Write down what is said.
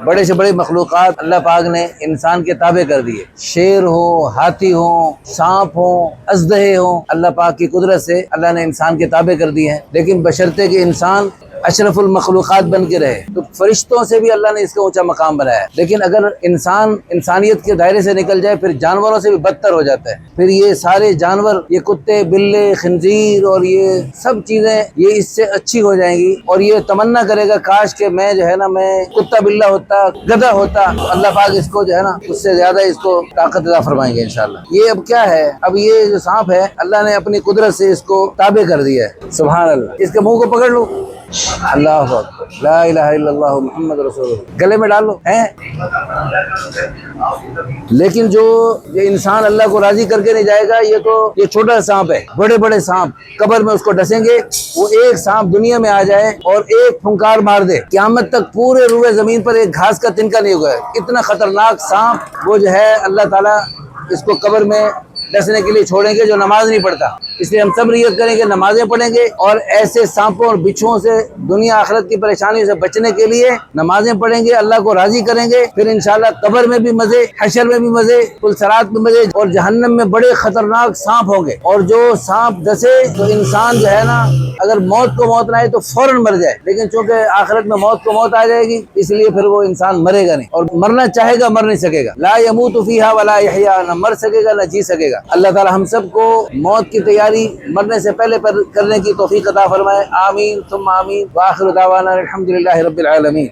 بڑے سے بڑے مخلوقات اللہ پاک نے انسان کے تابع کر دیے، شیر ہو، ہاتھی ہو، سانپ ہو، اژدہے ہو، اللہ پاک کی قدرت سے اللہ نے انسان کے تابع کر دیے ہیں، لیکن بشرطے کہ انسان اشرف المخلوقات بن کے رہے۔ تو فرشتوں سے بھی اللہ نے اس کا اونچا مقام بنایا ہے، لیکن اگر انسان انسانیت کے دائرے سے نکل جائے پھر جانوروں سے بھی بدتر ہو جاتا ہے۔ پھر یہ سارے جانور، یہ کتے، بلے، خنزیر اور یہ سب چیزیں یہ اس سے اچھی ہو جائیں گی، اور یہ تمنا کرے گا کاش کہ میں جو ہے نا میں کتا بلہ ہوتا، گدھا ہوتا۔ اللہ پاک اس کو جو ہے نا اس سے زیادہ اس کو طاقت عطا فرمائیں گے انشاءاللہ۔ یہ اب کیا ہے، اب یہ جو سانپ ہے اللہ نے اپنی قدرت سے اس کو تابع کر دیا ہے۔ سبحان اللہ، اس کے منہ کو پکڑ لو، اللہ اکبر، لا الہ الا اللہ محمد رسول اللہ، گلے میں ڈال لو ہیں۔ لیکن جو انسان اللہ کو راضی کر کے نہیں جائے گا، یہ چھوٹا سانپ ہے۔ بڑے بڑے سانپ قبر میں اس کو ڈسیں گے، وہ ایک سانپ دنیا میں آ جائے اور ایک پھنکار مار دے، قیامت تک پورے روئے زمین پر ایک گھاس کا تنکا نہیں ہوگا۔ اتنا خطرناک سانپ وہ جو ہے اللہ تعالیٰ اس کو قبر میں ڈسنے کے لیے چھوڑیں گے جو نماز نہیں پڑھتا۔ اس لیے ہم سب نیت کریں گے نمازیں پڑھیں گے، اور ایسے سانپوں اور بچھوؤں سے دنیا آخرت کی پریشانیوں سے بچنے کے لیے نمازیں پڑھیں گے، اللہ کو راضی کریں گے۔ پھر انشاءاللہ قبر میں بھی مزے، حشر میں بھی مزے، پلسرات میں مزے، اور جہنم میں بڑے خطرناک سانپ ہوں گے۔ اور جو سانپ ڈسے تو انسان جو ہے نا اگر موت کو موت نہ آئے تو فوراً مر جائے، لیکن چونکہ آخرت میں موت کو موت آ جائے گی اس لیے پھر وہ انسان مرے گا نہیں، اور مرنا چاہے گا مر نہیں سکے گا۔ لا يموت فیہا ولا یحییٰ، نہ مر سکے گا نہ جی سکے گا۔ اللہ تعالی ہم سب کو موت کی تیاری مرنے سے پہلے کرنے کی توفیق عطا فرمائے، آمین ثم آمین، وآخر دعوانا الحمدللہ رب العالمین۔